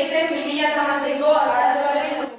zen 2016ko azaroaren.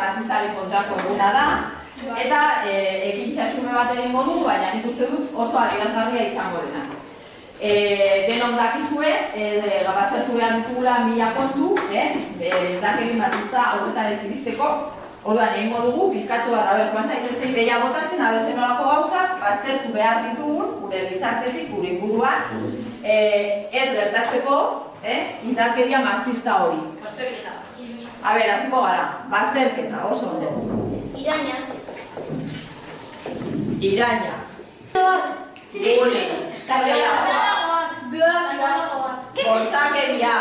Matxistaren kontrako eguna da, eta ekintza xume bat egingo dugu, baina nik uste dut oso adierazgarria izango dena. Denon dakizue, baztertu behar dutugula 1000 kontu, dakegin matxista horretan ez iristeko, orduan egingo dugu, bizkatxo bat, joan zaitezte ideia botatzen, zen nolako gauzak, baztertu behar ditugun, gure gizartetik, gure inguruan, ez gertatzeko, indarkeria matxista hori. A ber, hasiko gara, bazterketa, oso ondo. Iraina. Iraina. Bullying. Violazioa. Bortxakeria.